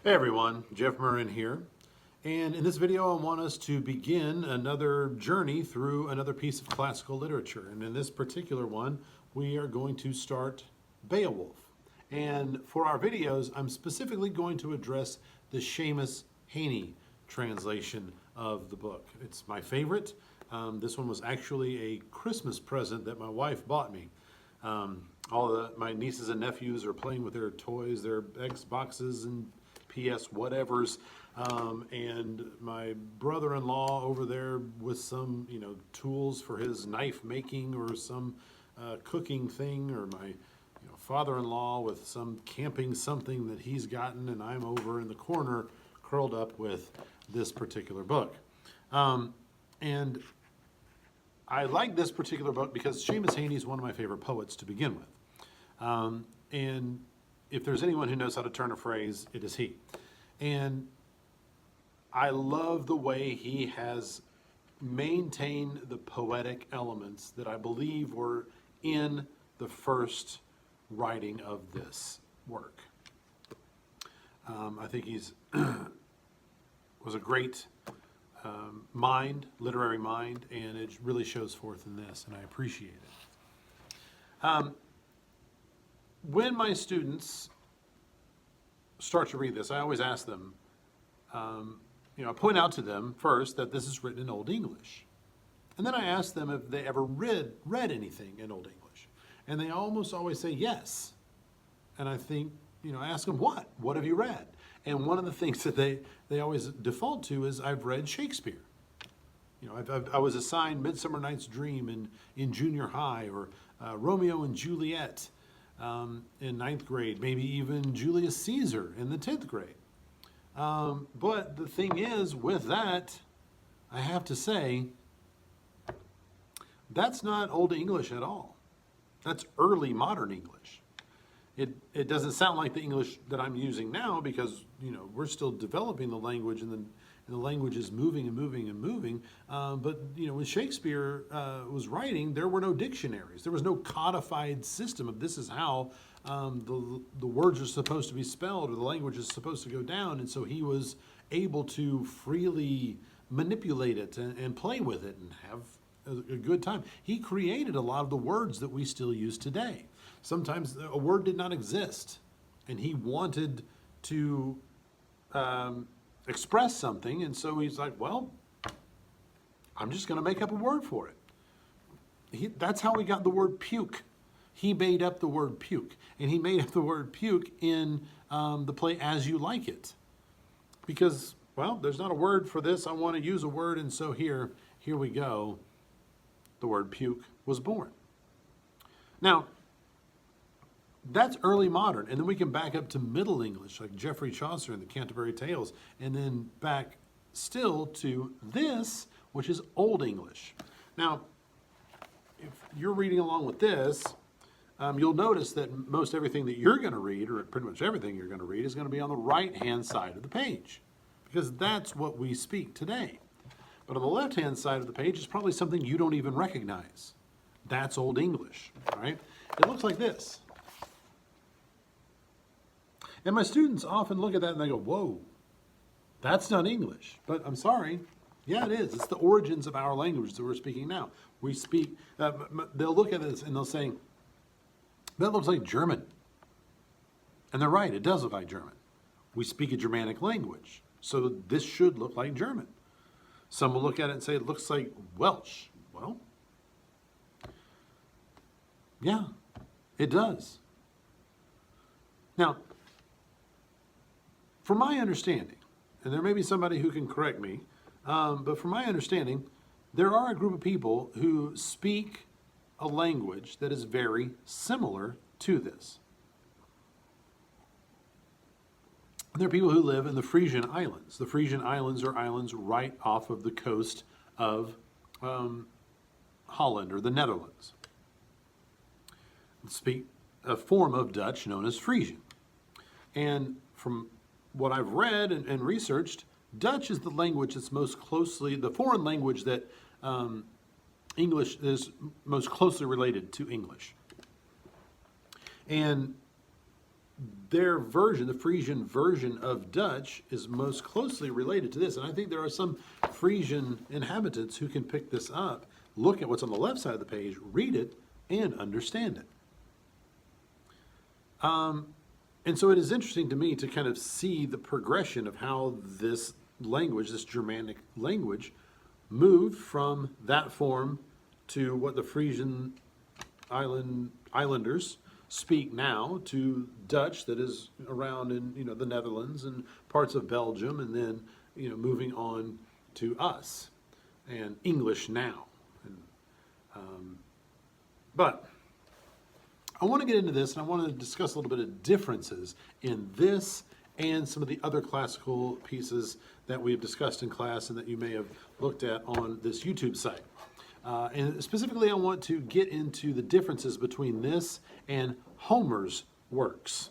Hey everyone, Jeff Murrin here. And in this video, I want us to begin another journey through another piece of classical literature. And in this particular one, we are going to start Beowulf. And for our videos, I'm specifically going to address the Seamus Heaney translation of the book. It's my favorite. This one was actually a Christmas present that my wife bought me. My nieces and nephews are playing with their toys, their Xboxes and PS whatevers, and my brother-in-law over there with some, tools for his knife making or some cooking thing, or my father-in-law with some camping something that he's gotten, and I'm over in the corner curled up with this particular book. And I like this particular book because Seamus Heaney is one of my favorite poets to begin with. And if there's anyone who knows how to turn a phrase, it is he. And I love the way he has maintained the poetic elements that I believe were in the first writing of this work. I think he's was a great literary mind, and it really shows forth in this, and I appreciate it. When my students start to read this, I always ask them, I point out to them first that this is written in Old English. And then I ask them if they ever read anything in Old English. And they almost always say yes. And I think, I ask them, what? What have you read? And one of the things that they always default to is, I've read Shakespeare. I was assigned Midsummer Night's Dream in junior high, or Romeo and Juliet in 9th grade, maybe even Julius Caesar in the 10th grade. But the thing is, with that, I have to say, that's not Old English at all. That's early modern English. It doesn't sound like the English that I'm using now, because we're still developing the language, and the language is moving and moving and moving. But when Shakespeare was writing, there were no dictionaries. There was no codified system of this is how the words are supposed to be spelled, or the language is supposed to go down. And so he was able to freely manipulate it and play with it and have a good time. He created a lot of the words that we still use today. Sometimes a word did not exist, and he wanted to express something, and so he's like, well, I'm just going to make up a word for it. That's how we got the word puke. He made up the word puke, and he made up the word puke in the play As You Like It. Because, well, there's not a word for this. I want to use a word, and so here we go. The word puke was born. Now, that's early modern, and then we can back up to Middle English, like Geoffrey Chaucer in the Canterbury Tales, and then back still to this, which is Old English. Now, if you're reading along with this, you'll notice that most everything that you're going to read, or pretty much everything you're going to read, is going to be on the right-hand side of the page, because that's what we speak today. But on the left-hand side of the page is probably something you don't even recognize. That's Old English, right? It looks like this. And my students often look at that and they go, whoa, that's not English. But I'm sorry, yeah, it is. It's the origins of our language that we're speaking now. We speak, they'll look at this and they'll say, that looks like German. And they're right, it does look like German. We speak a Germanic language, so this should look like German. Some will look at it and say, it looks like Welsh. Well, yeah, it does. Now, from my understanding, and there may be somebody who can correct me, but from my understanding, there are a group of people who speak a language that is very similar to this. There are people who live in the Frisian Islands. The Frisian Islands are islands right off of the coast of Holland, or the Netherlands. They speak a form of Dutch known as Frisian. And from what I've read and researched, Dutch is the language that's most closely, the foreign language that English is most closely related to English. And their version, the Frisian version of Dutch, is most closely related to this. And I think there are some Frisian inhabitants who can pick this up, look at what's on the left side of the page, read it, and understand it. And so it is interesting to me to kind of see the progression of how this language, this Germanic language, moved from that form to what the Frisian islanders speak now, to Dutch that is around in the Netherlands and parts of Belgium, and then moving on to us and English now. But I want to get into this, and I want to discuss a little bit of differences in this and some of the other classical pieces that we have discussed in class and that you may have looked at on this YouTube site. And specifically, I want to get into the differences between this and Homer's works,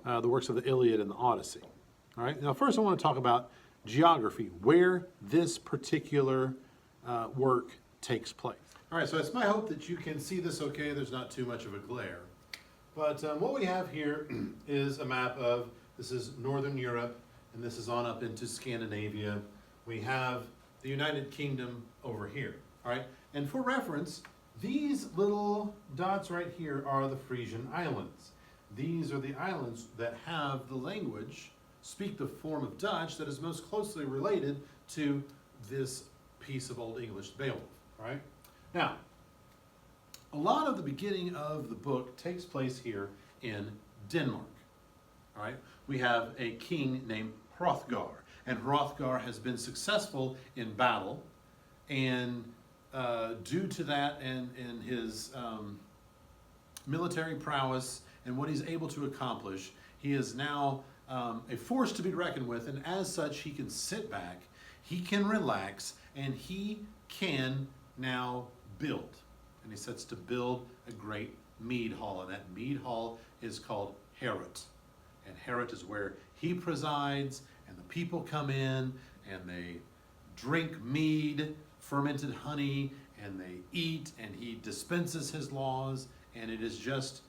the works of the Iliad and the Odyssey. All right. Now, first, I want to talk about geography, where this particular work takes place. All right. So it's my hope that you can see this okay. There's not too much of a glare. But what we have here is a map of, this is Northern Europe, and this is on up into Scandinavia. We have the United Kingdom over here. All right. And for reference, these little dots right here are the Frisian Islands. These are the islands that have the language, speak the form of Dutch that is most closely related to this piece of Old English, Beowulf. All right. Now, a lot of the beginning of the book takes place here in Denmark. All right. We have a king named Hrothgar, and Hrothgar has been successful in battle, and due to that and his military prowess and what he's able to accomplish, he is now a force to be reckoned with, and as such, he can sit back, he can relax, and he can now build. And he sets to build a great mead hall, and that mead hall is called Herod. And Herod is where he presides, and the people come in, and they drink mead, fermented honey, and they eat, and he dispenses his laws, and it is just,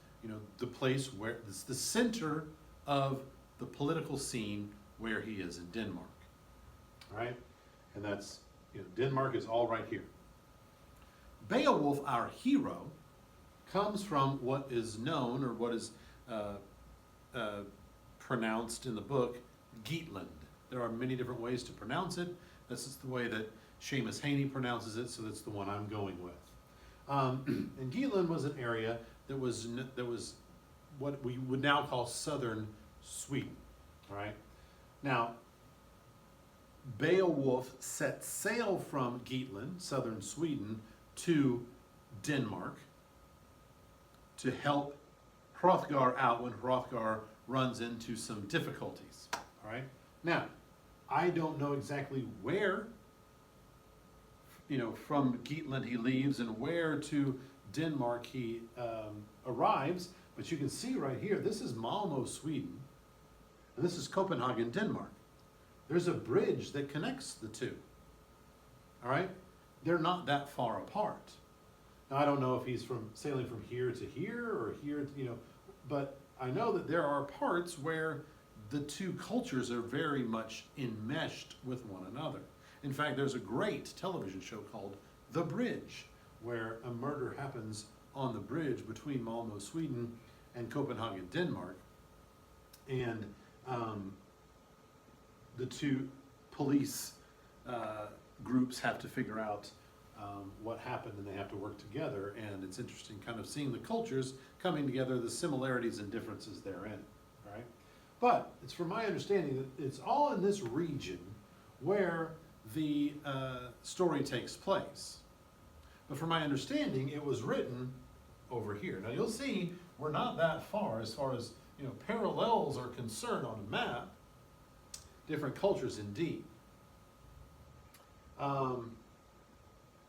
the place where it's the center of the political scene where he is in Denmark. All right? And that's, Denmark is all right here. Beowulf, our hero, comes from what is known, or what is pronounced in the book, Geatland. There are many different ways to pronounce it. This is the way that Seamus Haney pronounces it, so that's the one I'm going with. And Geatland was an area that was what we would now call southern Sweden. All right. Now, Beowulf set sail from Geatland, southern Sweden, to Denmark to help Hrothgar out when Hrothgar runs into some difficulties. All right. Now, I don't know exactly where, from Geatland he leaves and where to Denmark he arrives, but you can see right here, this is Malmo, Sweden, and this is Copenhagen, Denmark. There's a bridge that connects the two. All right? They're not that far apart. Now, I don't know if he's sailing from here to here or here, but I know that there are parts where the two cultures are very much enmeshed with one another. In fact, there's a great television show called The Bridge, where a murder happens on the bridge between Malmo, Sweden, and Copenhagen, Denmark. And the two police groups have to figure out what happened, and they have to work together. And it's interesting kind of seeing the cultures coming together, the similarities and differences therein. All right? But it's from my understanding that it's all in this region where the story takes place. But from my understanding, it was written over here. Now you'll see we're not that far as parallels are concerned on a map. Different cultures indeed.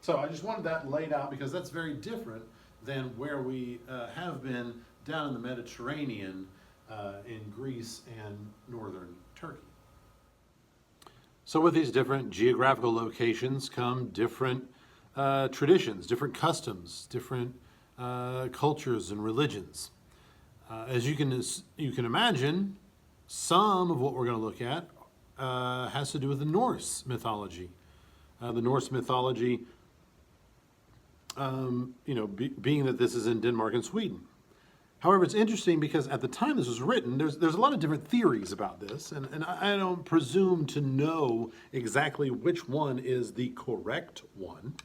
So I just wanted that laid out because that's very different than where we have been down in the Mediterranean in Greece and northern Turkey. So with these different geographical locations come different traditions, different customs, different cultures and religions. As you can imagine, some of what we're going to look at has to do with the Norse mythology. The Norse mythology, being that this is in Denmark and Sweden. However, it's interesting because at the time this was written, there's a lot of different theories about this, and I don't presume to know exactly which one is the correct one.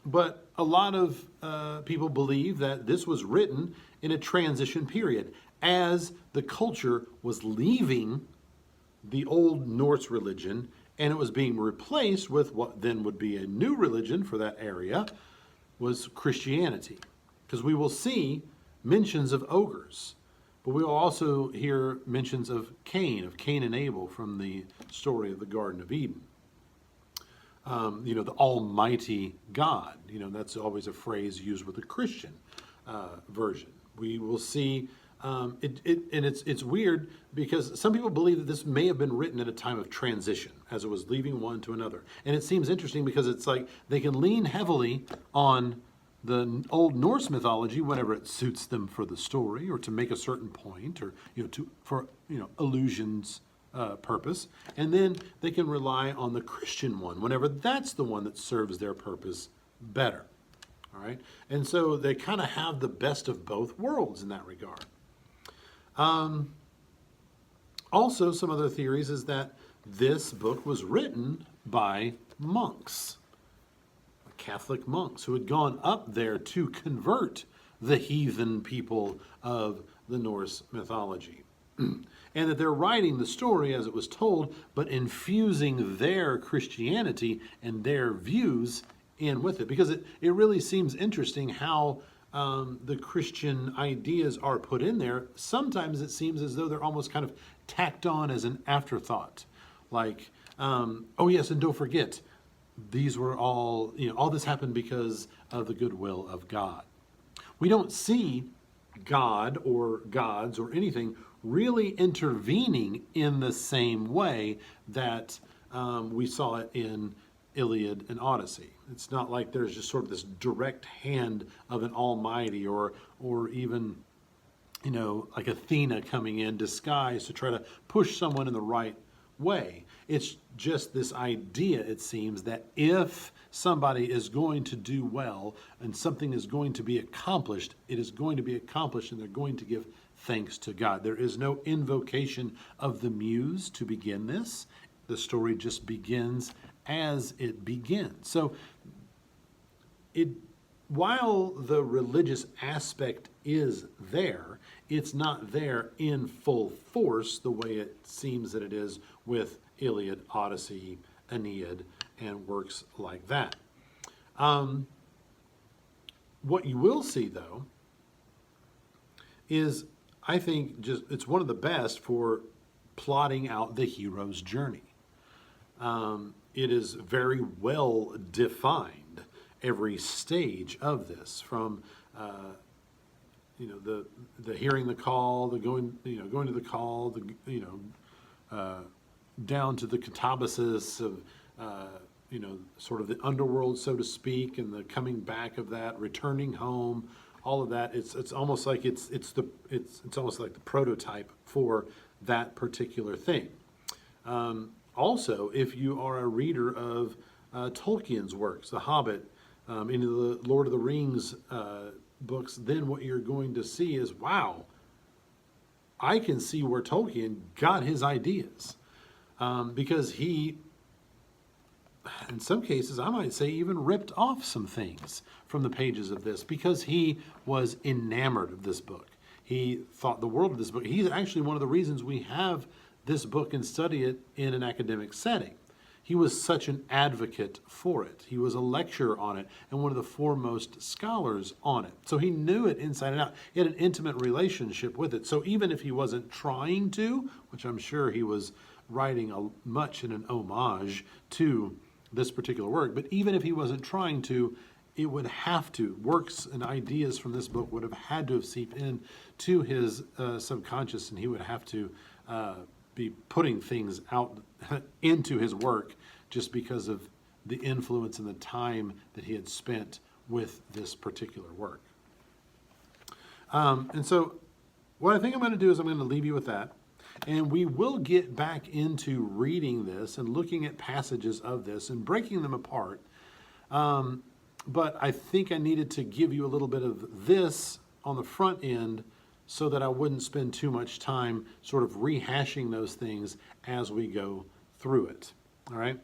But a lot of people believe that this was written in a transition period as the culture was leaving the old Norse religion and it was being replaced with what then would be a new religion for that area, was Christianity. Because we will see mentions of ogres, but we will also hear mentions of Cain and Abel from the story of the Garden of Eden. The Almighty God. That's always a phrase used with the Christian version. We will see, and it's weird because some people believe that this may have been written at a time of transition as it was leaving one to another. And it seems interesting because it's like they can lean heavily on the Old Norse mythology whenever it suits them for the story or to make a certain point or for illusions purpose, and then they can rely on the Christian one whenever that's the one that serves their purpose better. All right, and so they kind of have the best of both worlds in that regard. Also, some other theories is that this book was written by monks, Catholic monks who had gone up there to convert the heathen people of the Norse mythology. And that they're writing the story as it was told, but infusing their Christianity and their views in with it. Because it really seems interesting how the Christian ideas are put in there. Sometimes it seems as though they're almost kind of tacked on as an afterthought. Like, oh yes, and don't forget, these were all this happened because of the goodwill of God. We don't see God or gods or anything really intervening in the same way that we saw it in Iliad and Odyssey. It's not like there's just sort of this direct hand of an almighty or even like Athena coming in disguised to try to push someone in the right way. It's just this idea, it seems, that if somebody is going to do well and something is going to be accomplished, it is going to be accomplished and they're going to give thanks to God. There is no invocation of the muse to begin this. The story just begins as it begins. So while the religious aspect is there, it's not there in full force the way it seems that it is with Iliad, Odyssey, Aeneid, and works like that. What you will see, though, is I think it's one of the best for plotting out the hero's journey. It is very well defined, every stage of this, from the hearing the call, the going to the call, down to the catabasis of sort of the underworld, so to speak, and the coming back of that, returning home, all of that. It's almost like it's almost like the prototype for that particular thing. Also, if you are a reader of Tolkien's works, The Hobbit, into the Lord of the Rings books, then what you're going to see is, wow, I can see where Tolkien got his ideas. Because he, in some cases, I might say, even ripped off some things from the pages of this because he was enamored of this book. He thought the world of this book. He's actually one of the reasons we have this book and study it in an academic setting. He was such an advocate for it. He was a lecturer on it and one of the foremost scholars on it. So he knew it inside and out. He had an intimate relationship with it. So even if he wasn't trying to, which I'm sure he was writing much in an homage to this particular work, but even if he wasn't trying to, it would have to, works and ideas from this book would have had to have seeped in to his subconscious, and he would have to be putting things out into his work just because of the influence and the time that he had spent with this particular work. And so what I think I'm going to do is I'm going to leave you with that. And we will get back into reading this and looking at passages of this and breaking them apart. But I think I needed to give you a little bit of this on the front end so that I wouldn't spend too much time sort of rehashing those things as we go through it. All right.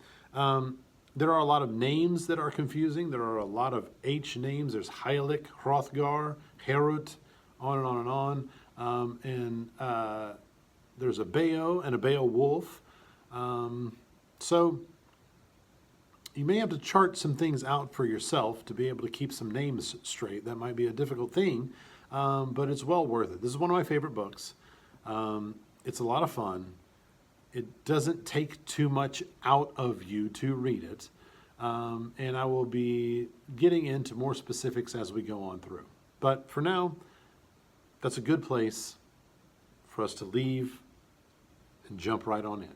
There are a lot of names that are confusing. There are a lot of H names. There's Heilig, Hrothgar, Herut, on and on and on. There's a Beo and a Beowulf. So you may have to chart some things out for yourself to be able to keep some names straight. That might be a difficult thing, but it's well worth it. This is one of my favorite books. It's a lot of fun. It doesn't take too much out of you to read it. And I will be getting into more specifics as we go on through. But for now, that's a good place for us to leave and jump right on in.